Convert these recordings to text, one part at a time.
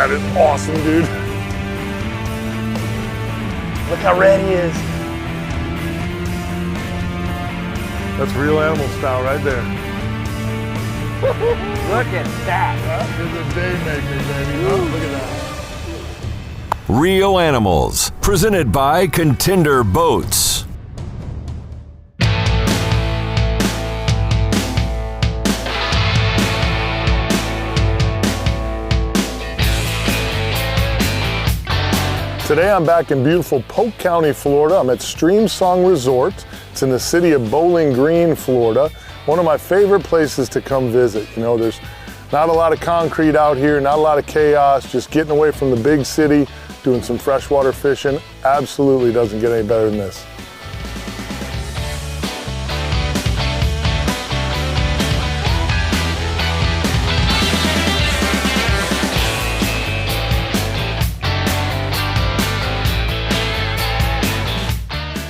That is awesome, dude. Look how red he is. That's real animal style right there. Look at that. That is a day maker, baby. Oh, look at that. Rio Animals, presented by Contender Boats. Today I'm back in beautiful Polk County, Florida. I'm at Stream Song Resort. It's in the city of Bowling Green, Florida. One of my favorite places to come visit. You know, there's not a lot of concrete out here, not a lot of chaos, just getting away from the big city, doing some freshwater fishing. Absolutely doesn't get any better than this.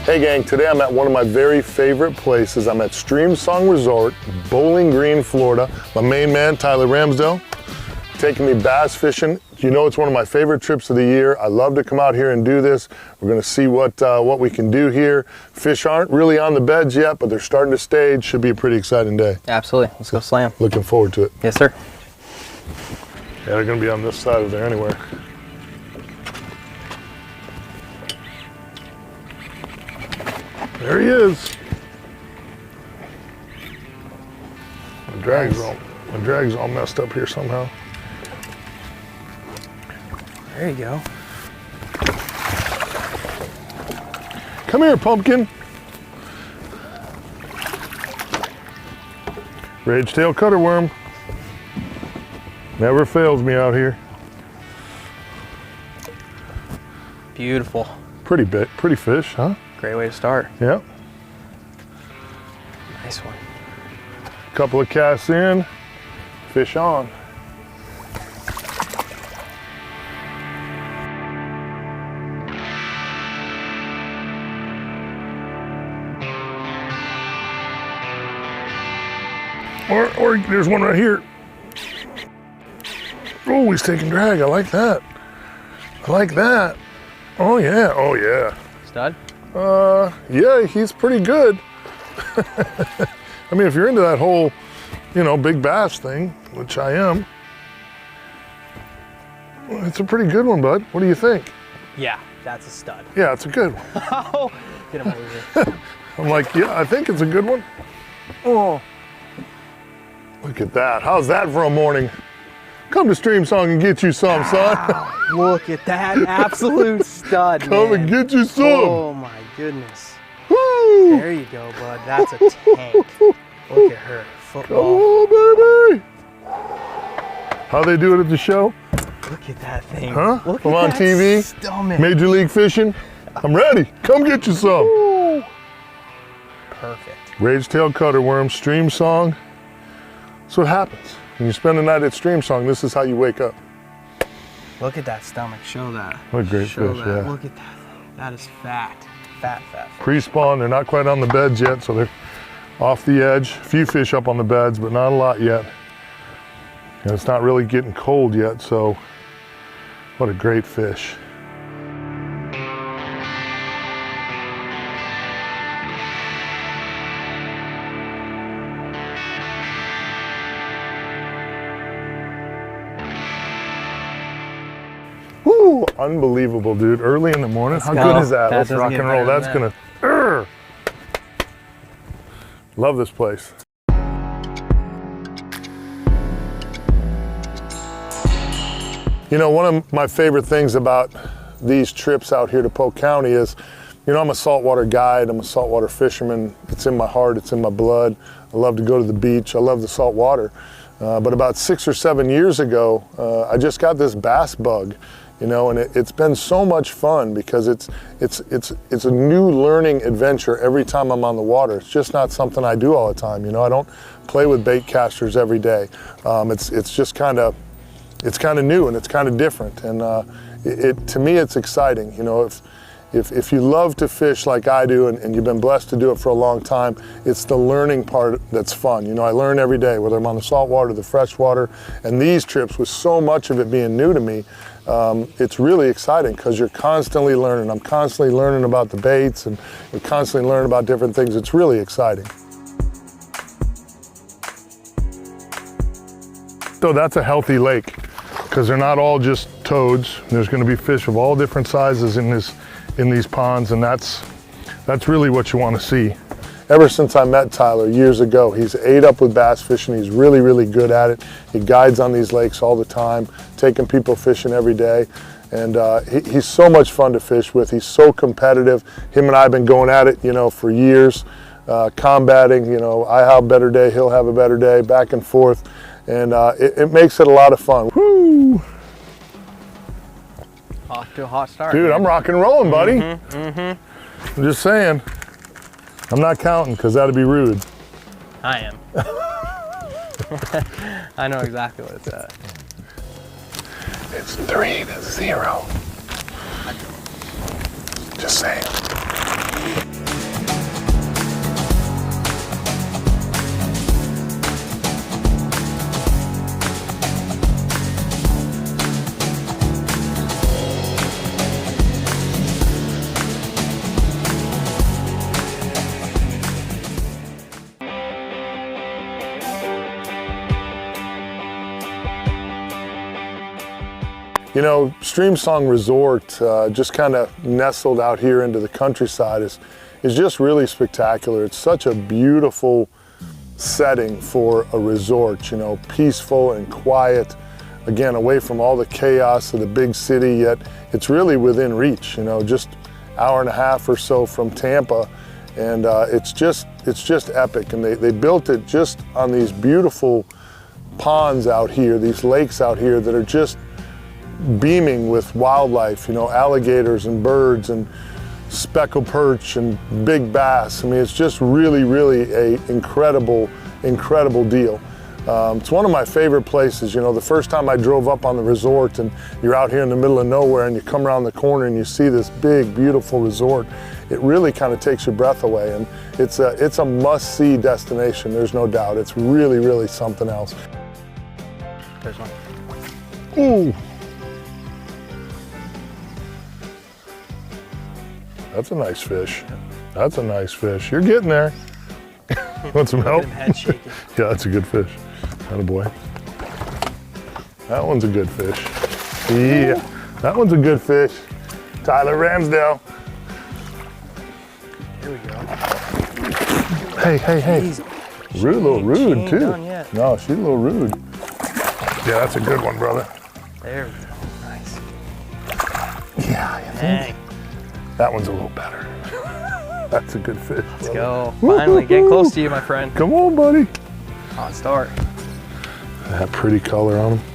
Hey gang, today I'm at one of my very favorite places. I'm at Stream Song Resort, Bowling Green, Florida. My main man, Tyler Ramsdell, taking me bass fishing. You know it's one of my favorite trips of the year. I love to come out here and do this. We're gonna see what we can do here. Fish aren't really on the beds yet, but they're starting to stage. Should be a pretty exciting day. Absolutely, let's go slam. Looking forward to it. Yes, sir. Yeah, they're gonna be on this side of there anyway. There he is. My drag's all messed up here somehow. There you go. Come here, pumpkin. Rage-tail cutter worm. Never fails me out here. Beautiful. Pretty fish, huh? Great way to start. Yep. Nice one. Couple of casts in, fish on. Or there's one right here. Oh, he's taking drag. I like that. I like that. Oh yeah, oh yeah. Stud? Yeah, he's pretty good. I mean, if you're into that whole, you know, big bass thing, which I am, it's a pretty good one, bud. What do you think? Yeah, that's a stud. Yeah, it's a good one. Oh, get him over here. I'm like, yeah, I think it's a good one. Oh, look at that. How's that for a morning? Come to Stream Song and get you some, son. Look at that absolute stud, Come man. and get you some. Oh my goodness. Woo! There you go, bud. That's a tank. Look at her. Football. Oh, baby. How they do it at the show? Look at that thing. Huh? Look From at on that TV? stomach. Major League Fishing? I'm ready. Come get you some. Ooh. Perfect. Rage-tail cutter worm, Stream Song. That's what happens. When you spend the night at Stream Song, this is how you wake up. Look at that stomach. Show that. What a great Show fish, that. yeah. Look at that thing. That is fat. Fat, fat. Pre-spawn, they're not quite on the beds yet, so they're off the edge. A few fish up on the beds, but not a lot yet. And it's not really getting cold yet, so what a great fish. Woo, unbelievable, dude. Early in the morning. How good is that? Let's rock and roll. That's gonna. Love this place. You know, one of my favorite things about these trips out here to Polk County is, you know, I'm a saltwater guide, I'm a saltwater fisherman. It's in my heart, it's in my blood. I love to go to the beach, I love the salt water. But about 6 or 7 years ago, I just got this bass bug, you know, and it's been so much fun because it's a new learning adventure every time I'm on the water. It's just not something I do all the time, you know. I don't play with bait casters every day. It's just kind of, it's kind of new and it's kind of different, and to me it's exciting, you know. if you love to fish like I do, and you've been blessed to do it for a long time, it's the learning part that's fun. You know, I learn every day, whether I'm on the saltwater, the freshwater, and these trips, with so much of it being new to me, it's really exciting because you're constantly learning. I'm constantly learning about the baits, and you're constantly learning about different things. It's really exciting. So that's a healthy lake, because they're not all just toads. There's going to be fish of all different sizes in these ponds, and that's really what you want to see. Ever since I met Tyler years ago, he's ate up with bass fishing. He's really, really good at it. He guides on these lakes all the time, taking people fishing every day. And he's so much fun to fish with. He's so competitive. Him and I have been going at it, you know, for years, combating, you know, I have a better day, he'll have a better day, back and forth. And it makes it a lot of fun. Woo! Off to a hot start. Dude, I'm rock and rolling, buddy. I'm I'm just saying. I'm not counting, because that'd be rude. I am. I know exactly what it's at. It's 3-0. Just saying. You know, Stream Song Resort, just kind of nestled out here into the countryside, is just really spectacular. It's such a beautiful setting for a resort, you know, peaceful and quiet, again, away from all the chaos of the big city, yet it's really within reach, you know, just hour and a half or so from Tampa. And it's just epic. And they built it just on these beautiful ponds out here, these lakes out here that are just beaming with wildlife, you know, alligators and birds and speckled perch and big bass. I mean, it's just really, really a incredible deal. It's one of my favorite places. You know, the first time I drove up on the resort, and you're out here in the middle of nowhere, and you come around the corner and you see this big, beautiful resort, it really kind of takes your breath away. And it's a must-see destination, there's no doubt. It's really, really something else. There's one. Ooh. That's a nice fish. That's a nice fish. You're getting there. Want some help? Head shaking. Yeah, that's a good fish. Attaboy. That one's a good fish. Yeah, that one's a good fish. Tyler Ramsdale. Here we go. Hey. Jeez. Rude, a little She rude ain't too. done yet. No, she's a little rude. Yeah, that's a good one, brother. There we go. Nice. Yeah, you think? Dang. That one's a little better. That's a good fish. Let's go. Finally, getting close to you, my friend. Come on, buddy. Hot start. That pretty color on him.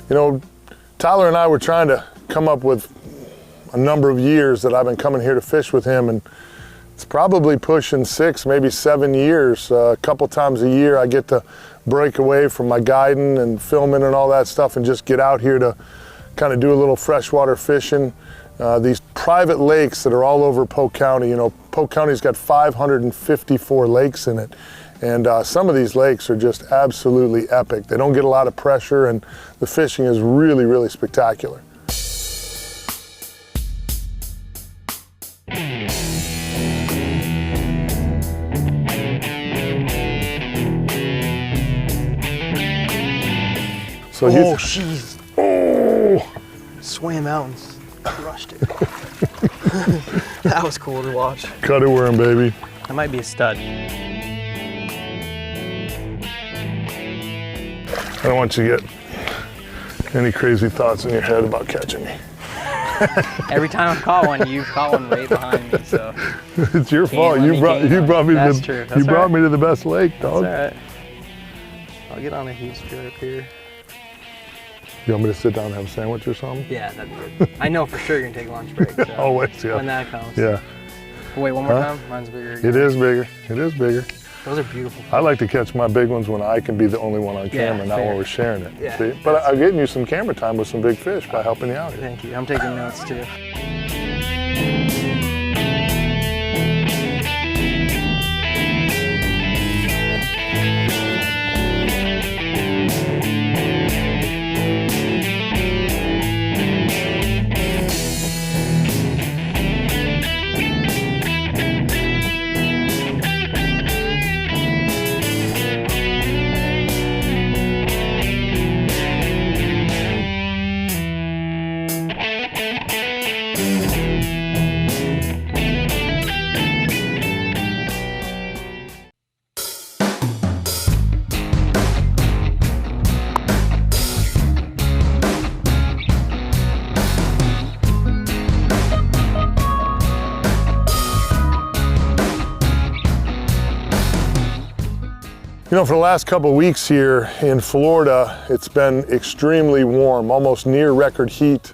You know, Tyler and I were trying to come up with a number of years that I've been coming here to fish with him, and it's probably pushing 6, maybe 7 years. A couple times a year I get to break away from my guiding and filming and all that stuff and just get out here to kind of do a little freshwater fishing. These private lakes that are all over Polk County. You know, Polk County's got 554 lakes in it. And some of these lakes are just absolutely epic. They don't get a lot of pressure, and the fishing is really, really spectacular. So Oh, jeez. Oh! Swam out and crushed it. That was cool to watch. Cut a worm, baby. That might be a stud. I don't want you to get any crazy thoughts in your head about catching me. Every time I've caught one, you've caught one right behind me, so. It's your fault. let You me brought gain me one. to That's the true. That's you brought all right. me to the best lake, dog. That's all right. I'll get on a heat strip here. You want me to sit down and have a sandwich or something? Yeah, that'd be good. I know for sure you're gonna take a lunch break. So Always, yeah. when that comes. Yeah. Wait, one more time? Mine's bigger. It is bigger. It is bigger. Those are beautiful. I like to catch my big ones when I can be the only one on camera, not fair. when we're sharing it. Yeah, See? But I'm getting you some camera time with some big fish by helping you out here. Thank you. I'm taking notes too. You know, for the last couple of weeks here in Florida, it's been extremely warm, almost near record heat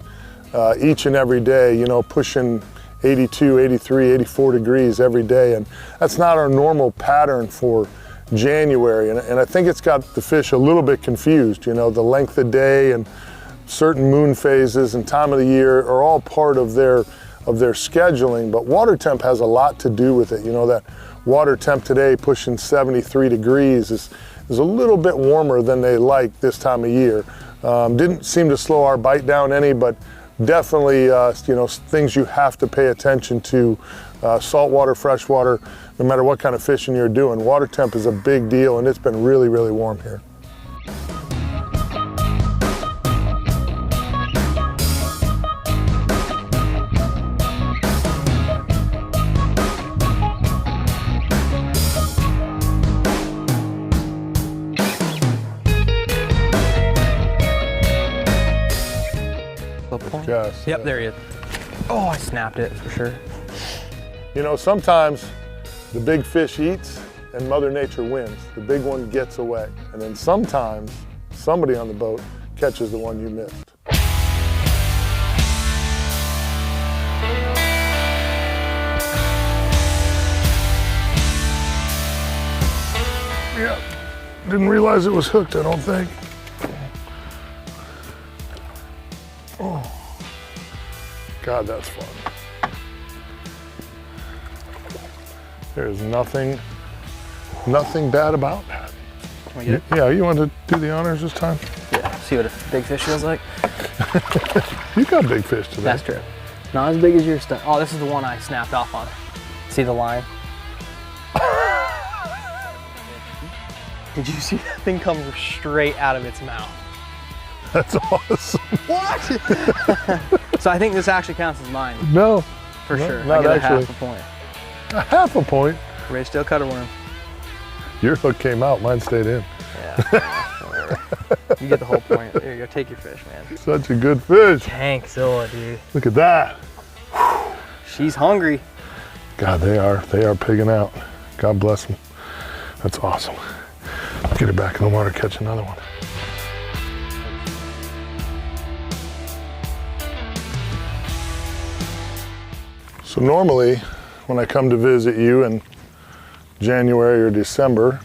each and every day, you know, pushing 82, 83, 84 degrees every day. And that's not our normal pattern for January. And I think it's got the fish a little bit confused. You know, the length of day and certain moon phases and time of the year are all part of their scheduling, but water temp has a lot to do with it. You know, that water temp today pushing 73 degrees is a little bit warmer than they like this time of year. Didn't seem to slow our bite down any, but definitely you know, things you have to pay attention to. Saltwater, freshwater, no matter what kind of fishing you're doing, water temp is a big deal, and it's been really, really warm here. Yes. Yep, there he is. Oh, I snapped it for sure. You know, sometimes the big fish eats and Mother Nature wins. The big one gets away. And then sometimes somebody on the boat catches the one you missed. Yeah, didn't realize it was hooked, I don't think. Oh. God, that's fun. There is nothing bad about that. Can we get it? Yeah, you want to do the honors this time? Yeah, see what a big fish feels like? You got big fish today. That's true. Not as big as your stuff. Oh, this is the one I snapped off on. See the line? Did you see that thing come straight out of its mouth? That's awesome. What? So I think this actually counts as mine. No. For no, sure. not I get actually. a half a point. A half a point? Ray still cut a worm. Your hook came out, mine stayed in. Yeah. You get the whole point. There you go, take your fish, man. Such a good fish. Tankzilla, dude. Look at that. She's hungry. God, they are pigging out. God bless them. That's awesome. Get her back in the water, catch another one. So normally, when I come to visit you in January or December,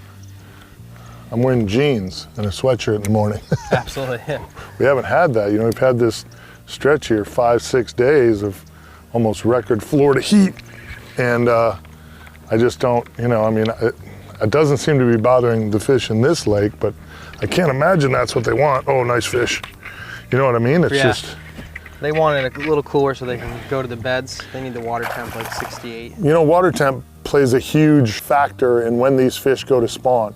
I'm wearing jeans and a sweatshirt in the morning. Absolutely. We haven't had that. You know, we've had this stretch here, 5-6 days of almost record Florida heat. And I just don't, you know, I mean, it doesn't seem to be bothering the fish in this lake, but I can't imagine that's what they want. Oh, nice fish. You know what I mean? It's just... They want it a little cooler so they can go to the beds. They need the water temp like 68. You know, water temp plays a huge factor in when these fish go to spawn.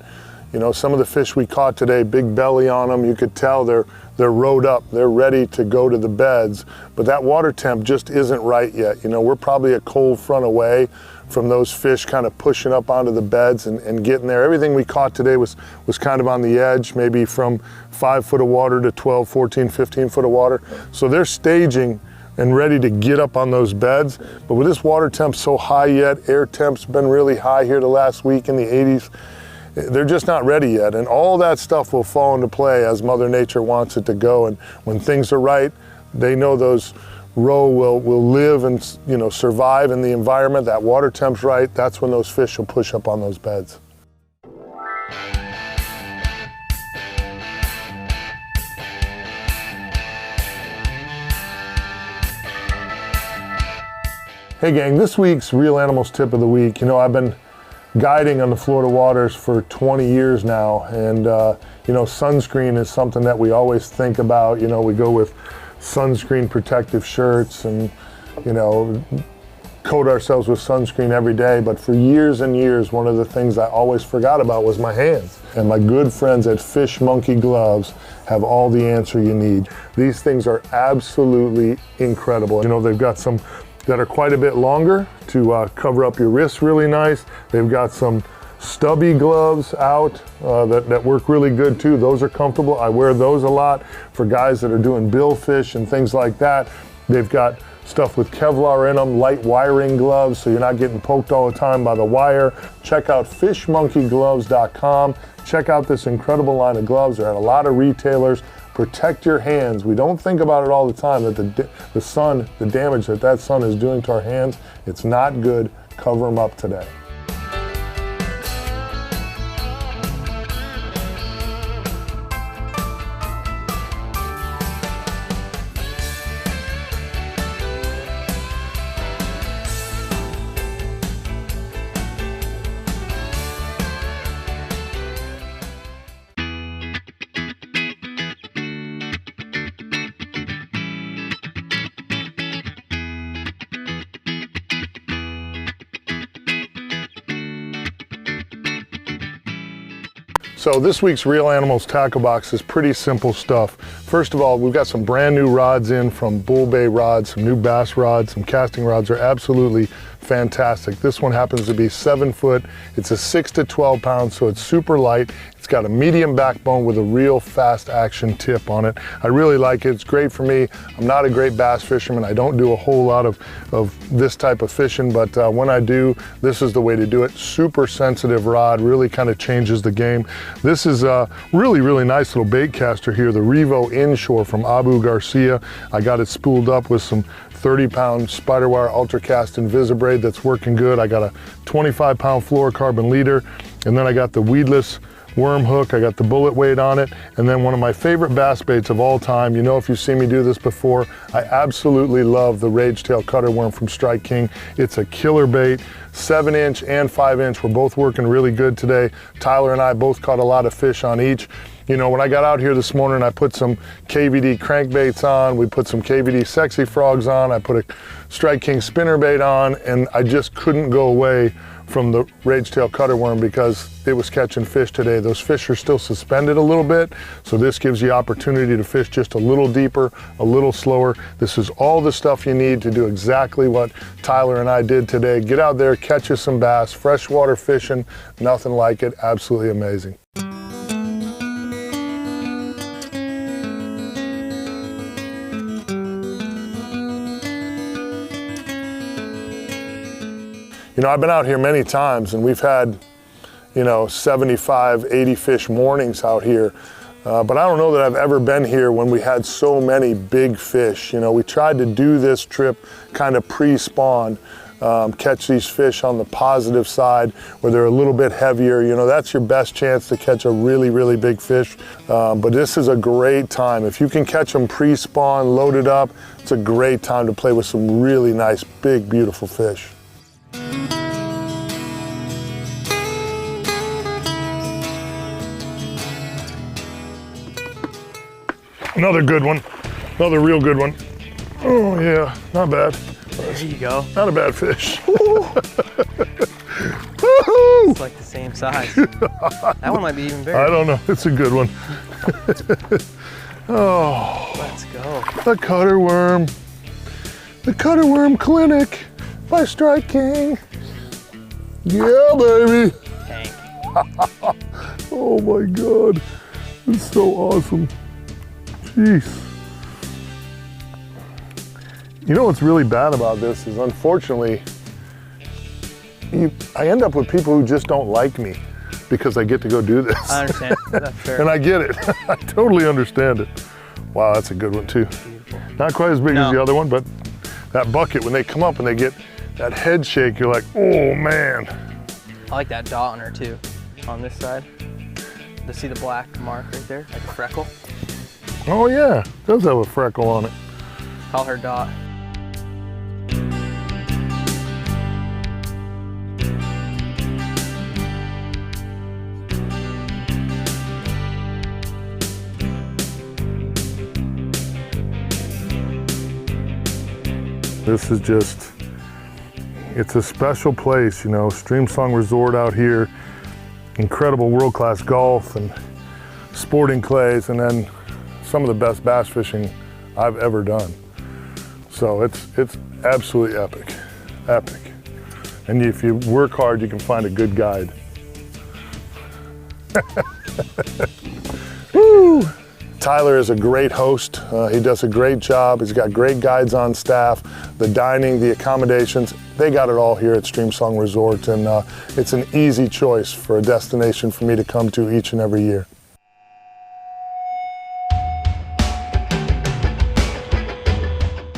You know, some of the fish we caught today, big belly on them, you could tell they're rode up, they're ready to go to the beds, but that water temp just isn't right yet. You know, we're probably a cold front away from those fish kind of pushing up onto the beds and getting there. Everything we caught today was kind of on the edge, maybe from 5 foot of water to 12, 14, 15 foot of water. So they're staging and ready to get up on those beds. But with this water temp so high yet, air temp's been really high here the last week in the 80s. they're just not ready yet. And all that stuff will fall into play as Mother Nature wants it to go. And when things are right, they know those roe will live and survive in the environment. That water temp's right, that's when those fish will push up on those beds. Hey gang, this week's Real Animals Tip of the Week. I've been guiding on the Florida waters for 20 years now, and sunscreen is something that we always think about. We go with sunscreen protective shirts and, coat ourselves with sunscreen every day. But for years and years, one of the things I always forgot about was my hands. And my good friends at Fish Monkey Gloves have all the answer you need. These things are absolutely incredible. They've got some that are quite a bit longer to cover up your wrists really nice. They've got some stubby gloves out that work really good too. Those are comfortable. I wear those a lot for guys that are doing billfish and things like that. They've got stuff with Kevlar in them, light wiring gloves, so you're not getting poked all the time by the wire. Check out fishmonkeygloves.com. Check out this incredible line of gloves. They're at a lot of retailers. Protect your hands. We don't think about it all the time, that the sun, the damage that sun is doing to our hands, it's not good. Cover them up today. So this week's Real Animals tackle box is pretty simple stuff. First of all, we've got some brand new rods in from Bull Bay Rods, some new bass rods, some casting rods are absolutely fantastic. This one happens to be 7 foot. It's a 6 to 12 pounds, so it's super light. It's got a medium backbone with a real fast action tip on it. I really like it. It's great for me. I'm not a great bass fisherman. I don't do a whole lot of this type of fishing, but when I do, this is the way to do it. Super sensitive rod, really kind of changes the game. This is a really, really nice little bait caster here, the Revo Inshore from Abu Garcia. I got it spooled up with some 30-pound spider wire ultracast Invisibraid that's working good. I got a 25-pound fluorocarbon leader, and then I got the weedless worm hook. I got the bullet weight on it, and then one of my favorite bass baits of all time. If you've seen me do this before, I absolutely love the Rage Tail Cutter Worm from Strike King. It's a killer bait. 7-inch and 5-inch were both working really good today. Tyler and I both caught a lot of fish on each. When I got out here this morning, I put some KVD crankbaits on, we put some KVD Sexy Frogs on, I put a Strike King spinnerbait on, and I just couldn't go away from the Rage Tail Cutter Worm because it was catching fish today. Those fish are still suspended a little bit, so this gives you opportunity to fish just a little deeper, a little slower. This is all the stuff you need to do exactly what Tyler and I did today. Get out there, catch you some bass, freshwater fishing, nothing like it, absolutely amazing. I've been out here many times and we've had, 75, 80 fish mornings out here. But I don't know that I've ever been here when we had so many big fish. We tried to do this trip kind of pre-spawn, catch these fish on the positive side where they're a little bit heavier. That's your best chance to catch a really, really big fish. But this is a great time. If you can catch them pre-spawn, loaded up, it's a great time to play with some really nice, big, beautiful fish. Another good one, another real good one. Oh yeah, not bad. There you go. Not a bad fish. It's like the same size. That one might be even bigger. I don't know, it's a good one. Oh. Let's go. The Cutter Worm. The Cutter Worm Clinic by Strike King. Yeah, baby. Tank. Oh my God, it's so awesome. Jeez. What's really bad about this is, unfortunately, I end up with people who just don't like me. because I get to go do this. I understand. That's fair. And I get it. I totally understand it. Wow, that's a good one too. Beautiful. Not quite as big as No. the other one, but that bucket, when they come up and they get that head shake, you're like, oh man. I like that dot on her too, on this side. To see the black mark right there, like a freckle. Oh yeah, it does have a freckle on it. Call her dot. This is just, it's a special place, you know, Stream Song Resort out here, incredible world-class golf and sporting clays, and then some of the best bass fishing I've ever done. So it's absolutely epic, epic. And if you work hard, you can find a good guide. Woo! Tyler is a great host. He does a great job. He's got great guides on staff. The dining, the accommodations, they got it all here at Stream Song Resort, and it's an easy choice for a destination for me to come to each and every year.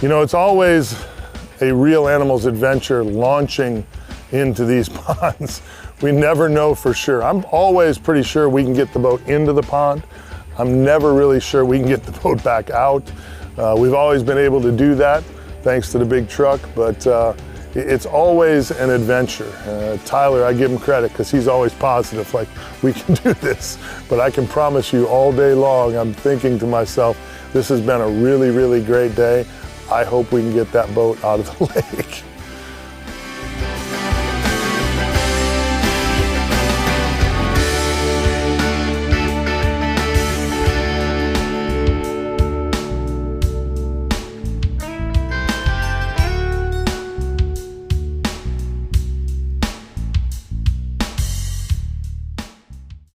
You know, it's always a Real Animals adventure launching into these ponds. We never know for sure. I'm always pretty sure we can get the boat into the pond. I'm never really sure we can get the boat back out. We've always been able to do that thanks to the big truck, but it's always an adventure. Tyler, I give him credit because he's always positive, like, we can do this. But I can promise you all day long, I'm thinking to myself, this has been a really, really great day. I hope we can get that boat out of the lake.